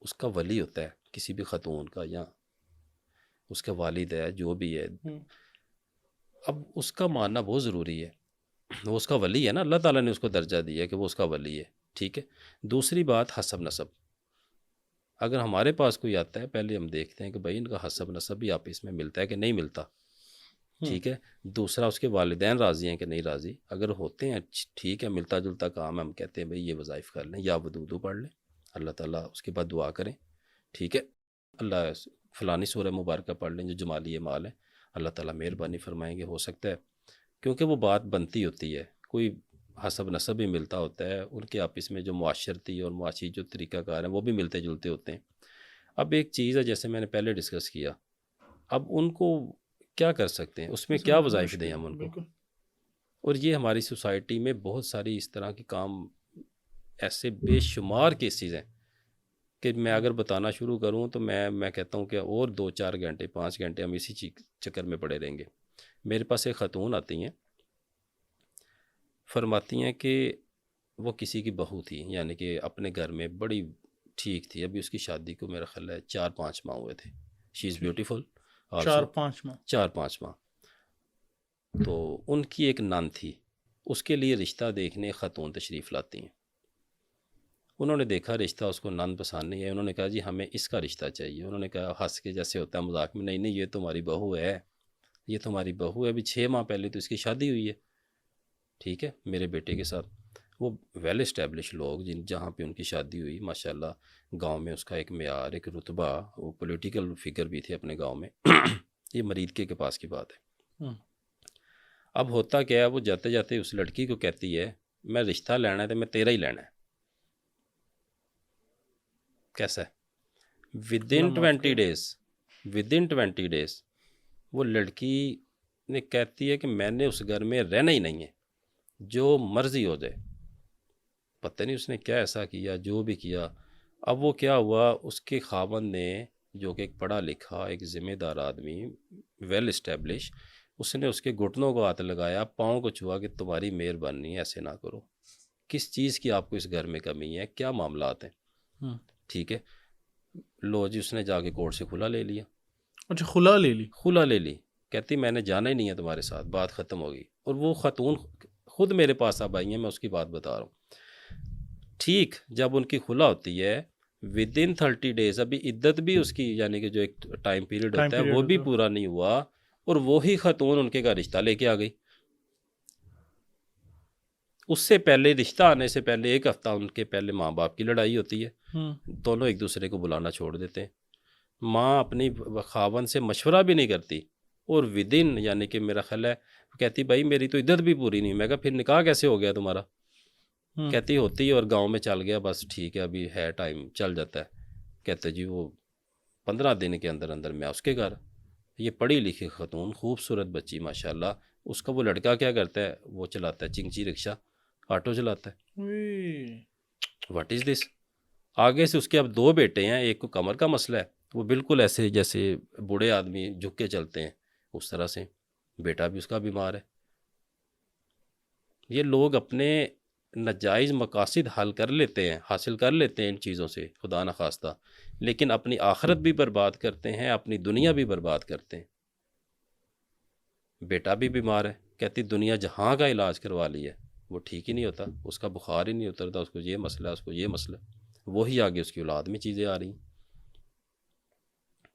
اس کا ولی ہوتا ہے کسی بھی خاتون کا، یا اس کا والد ہے، جو بھی ہے. اب اس کا ماننا بہت ضروری ہے، وہ اس کا ولی ہے نا، اللہ تعالیٰ نے اس کو درجہ دیا کہ وہ اس کا ولی ہے. ٹھیک ہے. دوسری بات حسب نسب. اگر ہمارے پاس کوئی آتا ہے، پہلے ہم دیکھتے ہیں کہ بھائی ان کا حسب نسب بھی آپس میں ملتا ہے کہ نہیں ملتا. ٹھیک ہے. دوسرا اس کے والدین راضی ہیں کہ نہیں راضی. اگر ہوتے ہیں ٹھیک ہے، ملتا جلتا کام ہے، ہم کہتے ہیں بھائی یہ وظائف کر لیں، یا وضو پڑھ لیں، اللہ تعالیٰ اس کے بعد دعا کریں. ٹھیک ہے. اللہ فلانی سورہ مبارکہ پڑھ لیں جو جمالی مال ہے، اللہ تعالیٰ مہربانی فرمائیں گے. ہو سکتا ہے کیونکہ وہ بات بنتی ہوتی ہے، کوئی حسب نسب بھی ملتا ہوتا ہے، ان کے آپس میں جو معاشرتی اور معاشی جو طریقہ کار ہیں وہ بھی ملتے جلتے ہوتے ہیں. اب ایک چیز ہے جیسے میں نے پہلے ڈسکس کیا، اب ان کو کیا کر سکتے ہیں، اس میں کیا وظائف دیں ہم ان کو. اور یہ ہماری سوسائٹی میں بہت ساری اس طرح کے کام، ایسے بے شمار کیسز ہیں کہ میں اگر بتانا شروع کروں تو میں کہتا ہوں کہ اور 2-4 گھنٹے 5 گھنٹے ہم اسی چکر میں پڑے رہیں گے. میرے پاس ایک خاتون آتی ہیں، فرماتی ہیں کہ وہ کسی کی بہو تھی، یعنی کہ اپنے گھر میں بڑی ٹھیک تھی، ابھی اس کی شادی کو میرا خیال ہے 4-5 ماہ ہوئے تھے. شی از بیوٹیفل. 4-5 ماہ. تو ان کی ایک نان تھی، اس کے لیے رشتہ دیکھنے خاتون تشریف لاتی ہیں. انہوں نے دیکھا رشتہ، اس کو نان پسند نہیں ہے. انہوں نے کہا جی ہمیں اس کا رشتہ چاہیے. انہوں نے کہا ہنس کے جیسے ہوتا ہے مذاق میں، نہیں یہ تمہاری بہو ہے، یہ تمہاری بہو ہے، ابھی 6 ماہ پہلے تو اس کی شادی ہوئی ہے. ٹھیک ہے. میرے بیٹے کے ساتھ وہ ویل اسٹیبلش لوگ جہاں پہ ان کی شادی ہوئی، ماشاءاللہ گاؤں میں اس کا ایک معیار، ایک رتبہ، وہ پولیٹیکل فگر بھی تھے اپنے گاؤں میں. یہ مریدکے کے پاس کی بات ہے. اب ہوتا کیا ہے، وہ جاتے جاتے اس لڑکی کو کہتی ہے میں رشتہ لینا ہے تو میں تیرا ہی لینا ہے. کیسا ہے؟ ودن 20 ڈیز وہ لڑکی نے کہتی ہے کہ میں نے اس گھر میں رہنا ہی نہیں ہے، جو مرضی ہو جائے. پتہ نہیں اس نے کیا ایسا کیا، جو بھی کیا. اب وہ کیا ہوا، اس کے خاوند نے، جو کہ ایک پڑھا لکھا ایک ذمہ دار آدمی، ویل اسٹیبلش، اس نے اس کے گھٹنوں کو ہاتھ لگایا، پاؤں کو چھوا کہ تمہاری مہربانی ایسے نہ کرو، کس چیز کی آپ کو اس گھر میں کمی ہے، کیا معاملات ہیں. ٹھیک ہے. لو جی اس نے جا کے کورٹ سے کھلا لے لیا. اچھا کھلا لے لی. کہتی میں نے جانا ہی نہیں ہے تمہارے ساتھ، بات ختم ہوگی. اور وہ خاتون خود میرے پاس اب آئی ہیں، میں اس کی بات بتا رہا ہوں. ٹھیک. جب ان کی خلا ہوتی ہے ودن 30 ڈیز، ابھی عدت بھی اس کی، یعنی کہ جو ایک ٹائم پیریڈ ہوتا ہے وہ بھی پورا نہیں ہوا، اور وہی خاتون ان کے گھر رشتہ لے کے آ گئی. اس سے پہلے رشتہ آنے سے پہلے 1 ہفتہ ان کے پہلے ماں باپ کی لڑائی ہوتی ہے. دونوں ایک دوسرے کو بلانا چھوڑ دیتے ہیں. ماں اپنی خاوند سے مشورہ بھی نہیں کرتی اور ودن یعنی کہ میرا خیال ہے کہتی بھائی میری تو عدت بھی پوری نہیں. میں کہا پھر نکاح کیسے ہو گیا تمہارا؟ کہتی ہوتی ہے اور گاؤں میں چل گیا بس ٹھیک ہے ابھی ہے ٹائم چل جاتا ہے. کہتے جی وہ 15 دن کے اندر اندر میں اس کے گھر. یہ پڑھی لکھی خاتون خوبصورت بچی ماشاءاللہ. اس کا وہ لڑکا کیا کرتا ہے؟ وہ چلاتا ہے چنگچی رکشہ آٹو چلاتا ہے. واٹ از دس؟ آگے سے اس کے اب 2 بیٹے ہیں. ایک کو کمر کا مسئلہ ہے وہ بالکل ایسے جیسے بوڑھے آدمی جھک کے چلتے ہیں اس طرح سے. بیٹا بھی اس کا بیمار ہے. یہ لوگ اپنے ناجائز مقاصد حاصل کر لیتے ہیں ان چیزوں سے خدا نخواستہ، لیکن اپنی آخرت بھی برباد کرتے ہیں، اپنی دنیا بھی برباد کرتے ہیں. بیٹا بھی بیمار ہے، کہتی دنیا جہاں کا علاج کروا لی ہے وہ ٹھیک ہی نہیں ہوتا، اس کا بخار ہی نہیں اترتا، اس کو یہ مسئلہ ہے، اس کو یہ مسئلہ. وہی آگے اس کی اولاد میں چیزیں آ رہی ہیں.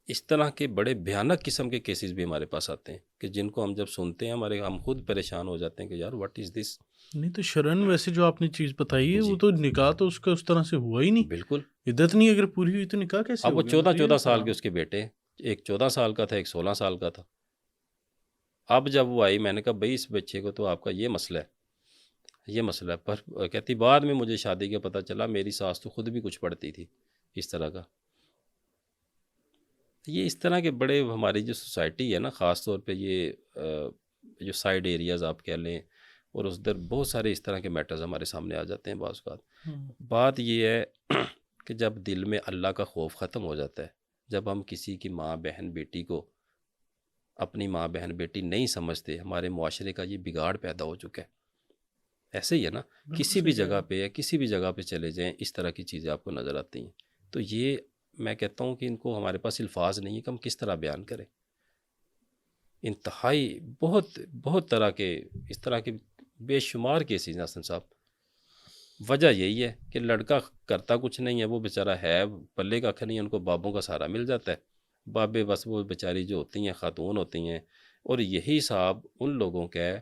اس طرح کے بڑے بھیانک قسم کے کیسز بھی ہمارے پاس آتے ہیں کہ جن کو ہم جب سنتے ہیں ہم خود پریشان ہو جاتے ہیں کہ یار واٹ از دس. نہیں تو شرن ویسے جو آپ نے چیز بتائی ہے وہ تو نکاح تو اس کا اس طرح سے ہوا ہی نہیں. بالکل عدت نہیں اگر پوری ہوئی تو نکاح کیسے اب وہ ہو گیا؟ 14 سال کے اس کے بیٹے، ایک 14 سال کا تھا، ایک 16 سال کا تھا. اب جب وہ آئی میں نے کہا بھائی اس بچے کو تو آپ کا یہ مسئلہ ہے. پر کہتی بعد میں مجھے شادی کا پتہ چلا میری ساس تو خود بھی کچھ پڑھتی تھی اس طرح کا. یہ اس طرح کے بڑے ہماری جو سوسائٹی ہے نا، خاص طور پہ یہ جو سائیڈ ایریاز آپ کہہ لیں، اور اس در بہت سارے اس طرح کے میٹرز ہمارے سامنے آ جاتے ہیں بعض اوقات. بات یہ ہے کہ جب دل میں اللہ کا خوف ختم ہو جاتا ہے، جب ہم کسی کی ماں بہن بیٹی کو اپنی ماں بہن بیٹی نہیں سمجھتے، ہمارے معاشرے کا یہ بگاڑ پیدا ہو چکا ہے. ایسے ہی ہے نا، کسی بھی جگہ پہ کسی بھی جگہ پہ چلے جائیں اس طرح کی چیزیں آپ کو نظر آتی ہیں. تو یہ میں کہتا ہوں کہ ان کو ہمارے پاس الفاظ نہیں ہے کہ ہم کس طرح بیان کریں. انتہائی بہت طرح کے اس طرح کے بے شمار کیسز ہیں حسن صاحب. وجہ یہی ہے کہ لڑکا کرتا کچھ نہیں ہے، وہ بیچارہ ہے پلے کا نہیں، ان کو بابوں کا سہارا مل جاتا ہے. بابے بس وہ بیچاری جو ہوتی ہیں خاتون ہوتی ہیں. اور یہی صاحب ان لوگوں کا ہے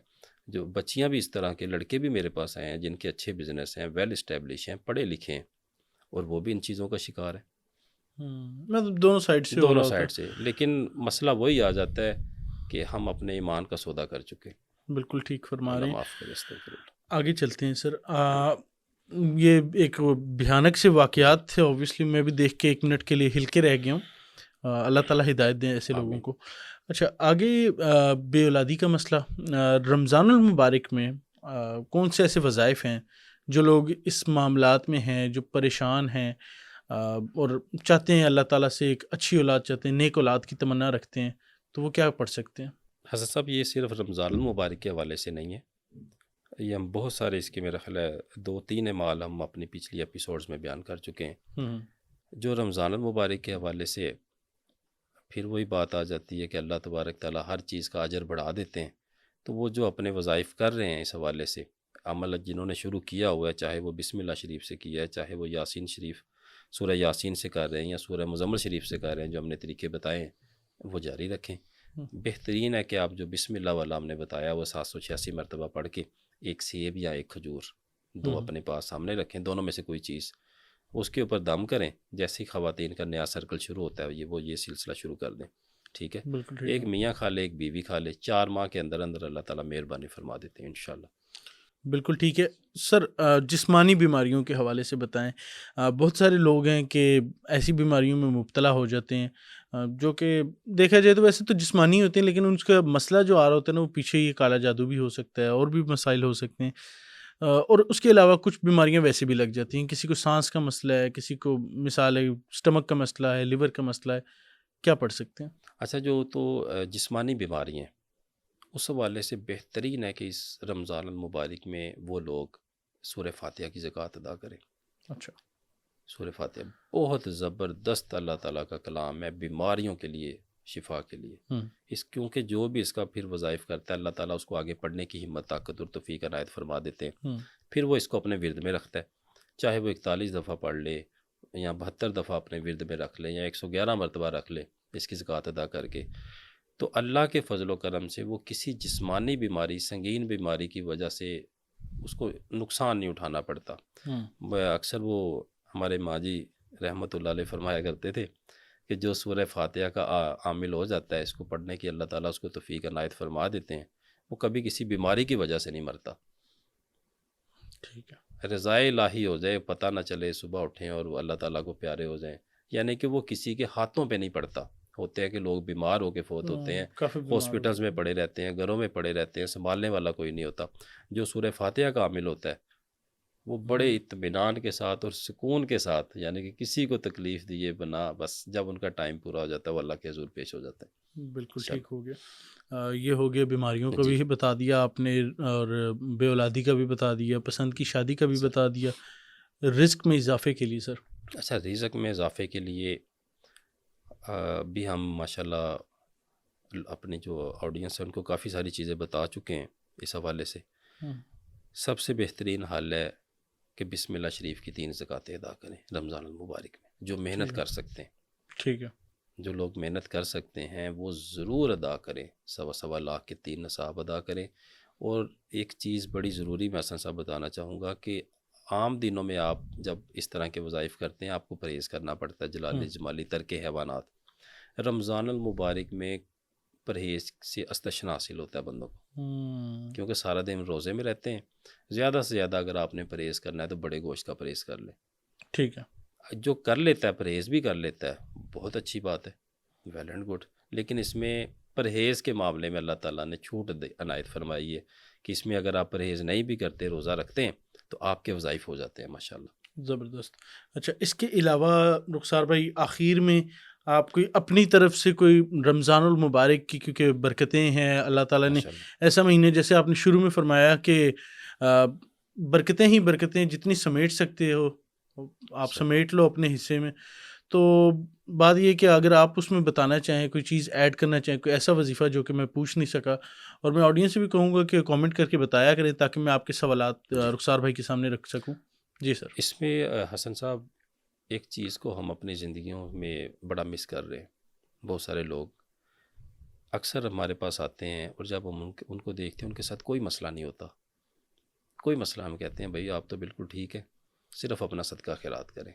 جو بچیاں بھی اس طرح کے لڑکے بھی میرے پاس آئے ہیں جن کے اچھے بزنس ہیں، ویل اسٹیبلش ہیں، پڑھے لکھے ہیں، اور وہ بھی ان چیزوں کا شکار ہے. مطلب دونوں سائڈ سے ہو رہا ہوتا ہے. سے. لیکن مسئلہ وہی آ جاتا ہے کہ ہم اپنے ایمان کا سودا کر چکے. بالکل ٹھیک فرما رہے اللہ ہیں. معاف کرے، استغفر اللہ. آگے چلتے ہیں سر. یہ ایک بھیانک سے واقعات تھے، اوبویسلی میں بھی دیکھ کے 1 منٹ کے لیے ہل کے رہ گیا ہوں. اللہ تعالیٰ ہدایت دیں ایسے لوگوں کو. اچھا آگے بے اولادی کا مسئلہ. رمضان المبارک میں کون سے ایسے وظائف ہیں جو لوگ اس معاملات میں ہیں، جو پریشان ہیں اور چاہتے ہیں اللہ تعالیٰ سے ایک اچھی اولاد چاہتے ہیں، نیک اولاد کی تمنا رکھتے ہیں، تو وہ کیا پڑھ سکتے ہیں؟ حضرت صاحب یہ صرف رمضان المبارک کے حوالے سے نہیں ہے، یہ ہم بہت سارے اس کے میرا خیال ہے 2-3 اعمال ہم اپنی پچھلی ایپیسوڈز میں بیان کر چکے ہیں. جو رمضان المبارک کے حوالے سے پھر وہی بات آ جاتی ہے کہ اللہ تبارک تعالیٰ ہر چیز کا اجر بڑھا دیتے ہیں. تو وہ جو اپنے وظائف کر رہے ہیں اس حوالے سے، عمل جنہوں نے شروع کیا ہوا ہے، چاہے وہ بسم اللہ شریف سے کیا ہے، چاہے وہ یاسین شریف سورہ یاسین سے کر رہے ہیں یا سورہ مزمل شریف سے کر رہے ہیں، جو ہم نے طریقے بتائے ہیں وہ جاری رکھیں. بہترین ہے کہ آپ جو بسم اللہ والا ہم نے بتایا وہ 786 مرتبہ پڑھ کے 1 سیب یا 1 کھجور 2 اپنے پاس سامنے رکھیں، دونوں میں سے کوئی چیز، اس کے اوپر دم کریں. جیسے ہی خواتین کا نیا سرکل شروع ہوتا ہے یہ سلسلہ شروع کر دیں. ٹھیک ہے، ایک میاں کھا لے، ایک بیوی کھا لے، 4 ماہ کے اندر اندر اللہ تعالیٰ مہربانی فرما دیتے ہیں انشاءاللہ. بالکل ٹھیک ہے سر. جسمانی بیماریوں کے حوالے سے بتائیں. بہت سارے لوگ ہیں کہ ایسی بیماریوں میں مبتلا ہو جاتے ہیں جو کہ دیکھا جائے تو ویسے تو جسمانی ہوتے ہیں، لیکن ان کا مسئلہ جو آ رہا ہوتا ہے نا وہ پیچھے یہ کالا جادو بھی ہو سکتا ہے، اور بھی مسائل ہو سکتے ہیں. اور اس کے علاوہ کچھ بیماریاں ویسے بھی لگ جاتی ہیں. کسی کو سانس کا مسئلہ ہے، کسی کو مثال ہے اسٹمک کا مسئلہ ہے، لیور کا مسئلہ ہے، کیا پڑھ سکتے ہیں؟ اچھا جو تو جسمانی بیماری ہیں اس حوالے سے بہترین ہے کہ اس رمضان المبارک میں وہ لوگ سورہ فاتحہ کی زکوٰۃ ادا کریں. اچھا، سورہ فاتحہ بہت زبردست اللہ تعالیٰ کا کلام ہے بیماریوں کے لیے، شفا کے لیے. کیونکہ جو بھی اس کا پھر وظائف کرتا ہے اللہ تعالیٰ اس کو آگے پڑھنے کی ہمت، طاقت اور توفیق عنایت فرما دیتے ہیں. پھر وہ اس کو اپنے ورد میں رکھتا ہے، چاہے وہ 41 دفعہ پڑھ لے یا 72 دفعہ اپنے ورد میں رکھ لے یا 111 مرتبہ رکھ لے اس کی زکوٰۃ ادا کر کے. تو اللہ کے فضل و کرم سے وہ کسی جسمانی بیماری، سنگین بیماری کی وجہ سے اس کو نقصان نہیں اٹھانا پڑتا۔ اکثر وہ ہمارے ماں جی رحمۃ اللہ علیہ فرمایا کرتے تھے کہ جو سورہ فاتحہ کا عامل ہو جاتا ہے، اس کو پڑھنے کی اللہ تعالیٰ اس کو توفیق عنایت فرما دیتے ہیں، وہ کبھی کسی بیماری کی وجہ سے نہیں مرتا۔ ٹھیک ہے، رضائے الہی ہو جائے، پتہ نہ چلے، صبح اٹھیں اور وہ اللہ تعالیٰ کو پیارے ہو جائیں، یعنی کہ وہ کسی کے ہاتھوں پہ نہیں پڑتا۔ ہوتے ہیں کہ لوگ بیمار ہو کے فوت ہوتے ہیں، کافی بیمار ہاسپٹلز میں پڑے رہتے ہیں، گھروں میں پڑے رہتے ہیں، سنبھالنے والا کوئی نہیں ہوتا۔ جو سورہ فاتحہ کا عامل ہوتا ہے وہ بڑے اطمینان کے ساتھ اور سکون کے ساتھ، یعنی کہ کسی کو تکلیف دیے بنا، بس جب ان کا ٹائم پورا ہو جاتا ہے وہ اللہ کے حضور پیش ہو جاتا ہے۔ بالکل چلو ٹھیک ہو گیا۔ یہ ہو گیا بیماریوں کا جی بھی بتا دیا آپ نے، اور بے اولادی کا بھی بتا دیا، پسند کی شادی کا بھی سر، بتا دیا۔ رزق میں اضافے کے لیے سر؟ اچھا، رزق میں اضافے کے لیے بھی ہم ماشاءاللہ اپنی جو آڈینس ہے ان کو کافی ساری چیزیں بتا چکے ہیں اس حوالے سے۔ سب سے بہترین حل ہے کہ بسم اللہ شریف کی 3 زکاتیں ادا کریں رمضان المبارک میں، جو محنت کر سکتے ہیں۔ ٹھیک ہے، جو لوگ محنت کر سکتے ہیں وہ ضرور ادا کریں، 1.25 لاکھ کے 3 نصاب ادا کریں۔ اور ایک چیز بڑی ضروری میں حسن صاحب بتانا چاہوں گا کہ عام دنوں میں آپ جب اس طرح کے وظائف کرتے ہیں آپ کو پرہیز کرنا پڑتا ہے، جلالی جمالی، ترک حیوانات۔ رمضان المبارک میں پرہیز سے استشنا حاصل ہوتا ہے بندوں کو، کیونکہ سارا دن روزے میں رہتے ہیں۔ زیادہ سے زیادہ اگر آپ نے پرہیز کرنا ہے تو بڑے گوشت کا پرہیز کر لیں۔ ٹھیک ہے، جو کر لیتا ہے پرہیز بھی کر لیتا ہے، بہت اچھی بات ہے، ویل اینڈ گڈ، لیکن اس میں پرہیز کے معاملے میں اللہ تعالیٰ نے چھوٹ عنایت فرمائی ہے کہ اس میں اگر آپ پرہیز نہیں بھی کرتے، روزہ رکھتے ہیں، تو آپ کے وظائف ہو جاتے ہیں ماشاءاللہ۔ زبردست۔ اچھا، اس کے علاوہ رخسار بھائی آخر میں آپ کوئی اپنی طرف سے کوئی رمضان المبارک کی، کیونکہ برکتیں ہیں اللہ تعالیٰ نے ماشاءاللہ ایسا مہینے، جیسے آپ نے شروع میں فرمایا کہ برکتیں ہی برکتیں، جتنی سمیٹ سکتے ہو آپ صحیح۔ سمیٹ لو اپنے حصے میں۔ تو بات یہ کہ اگر آپ اس میں بتانا چاہیں، کوئی چیز ایڈ کرنا چاہیں، کوئی ایسا وظیفہ جو کہ میں پوچھ نہیں سکا، اور میں آڈینس سے بھی کہوں گا کہ کامنٹ کر کے بتایا کریں تاکہ میں آپ کے سوالات جی، رخسار بھائی کے سامنے رکھ سکوں۔ جی سر۔ اس میں حسن صاحب ایک چیز کو ہم اپنی زندگیوں میں بڑا مس کر رہے ہیں۔ بہت سارے لوگ اکثر ہمارے پاس آتے ہیں اور جب ہم ان کو دیکھتے ہیں ان کے ساتھ کوئی مسئلہ نہیں ہوتا، کوئی مسئلہ، ہم کہتے ہیں بھائی آپ تو بالکل ٹھیک ہے، صرف اپنا صدقہ خیرات کریں۔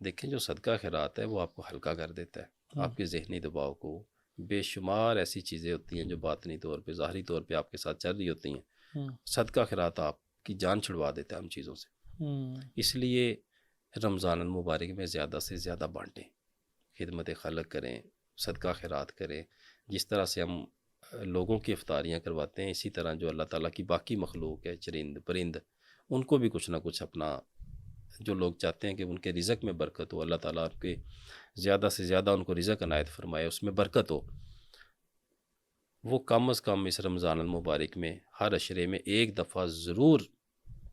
دیکھیں جو صدقہ خیرات ہے وہ آپ کو ہلکا کر دیتا ہے، آپ کے ذہنی دباؤ کو۔ بے شمار ایسی چیزیں ہوتی ہیں جو باطنی طور پہ، ظاہری طور پہ آپ کے ساتھ چل رہی ہوتی ہیں، صدقہ خیرات آپ کی جان چھڑوا دیتا ہے ان چیزوں سے۔ اس لیے رمضان المبارک میں زیادہ سے زیادہ بانٹیں، خدمت خلق کریں، صدقہ خیرات کریں۔ جس طرح سے ہم لوگوں کی افطاریاں کرواتے ہیں، اسی طرح جو اللہ تعالیٰ کی باقی مخلوق ہے، چرند پرند، ان کو بھی کچھ نہ کچھ اپنا، جو لوگ چاہتے ہیں کہ ان کے رزق میں برکت ہو، اللہ تعالیٰ ان کے زیادہ سے زیادہ ان کو رزق عنایت فرمائے، اس میں برکت ہو، وہ کم از کم اس رمضان المبارک میں ہر عشرے میں ایک دفعہ ضرور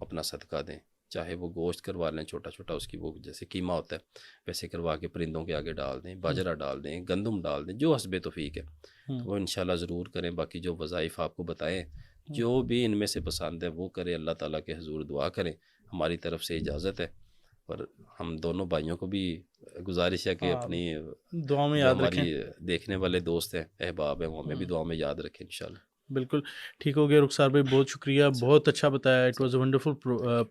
اپنا صدقہ دیں۔ چاہے وہ گوشت کروا لیں چھوٹا چھوٹا، اس کی وہ جیسے قیمہ ہوتا ہے ویسے کروا کے پرندوں کے آگے ڈال دیں، باجرہ ڈال دیں، گندم ڈال دیں، جو حسب توفیق ہے وہ انشاءاللہ ضرور کریں۔ باقی جو وظائف آپ کو بتائیں، جو بھی ان میں سے پسند ہے وہ کریں، اللہ تعالیٰ کے حضور دعا کریں۔ ہماری طرف سے اجازت ہے، اور ہم دونوں بھائیوں کو بھی گزارش ہے کہ اپنی دعا میں جو یاد رکھیں۔ ہماری دیکھنے والے دوست ہیں، احباب ہیں، وہ ہمیں بھی دعا میں یاد رکھیں انشاءاللہ۔ بالکل ٹھیک ہو گیا رخسار بھائی، بہت شکریہ، بہت اچھا بتایا، it was a wonderful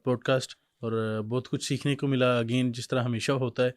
podcast, اور بہت کچھ سیکھنے کو ملا، اگین جس طرح ہمیشہ ہوتا ہے۔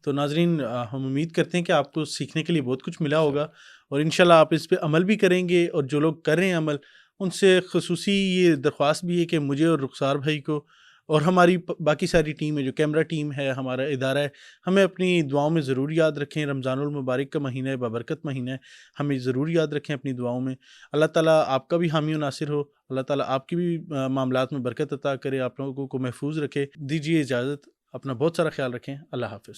تو ناظرین، ہم امید کرتے ہیں کہ آپ کو سیکھنے کے لیے بہت کچھ ملا ہوگا، اور انشاءاللہ آپ اس پہ عمل بھی کریں گے، اور جو لوگ کر رہے ہیں عمل، ان سے خصوصی یہ درخواست بھی ہے کہ مجھے اور رخسار بھائی کو اور ہماری باقی ساری ٹیم ہے، جو کیمرہ ٹیم ہے، ہمارا ادارہ ہے، ہمیں اپنی دعاؤں میں ضرور یاد رکھیں۔ رمضان المبارک کا مہینہ ہے، بابرکت مہینہ ہے، ہمیں ضرور یاد رکھیں اپنی دعاؤں میں۔ اللہ تعالیٰ آپ کا بھی حامی و ناصر ہو، اللہ تعالیٰ آپ کی بھی معاملات میں برکت عطا کرے، آپ لوگوں کو محفوظ رکھے۔ دیجیے اجازت، اپنا بہت سارا خیال رکھیں، اللہ حافظ۔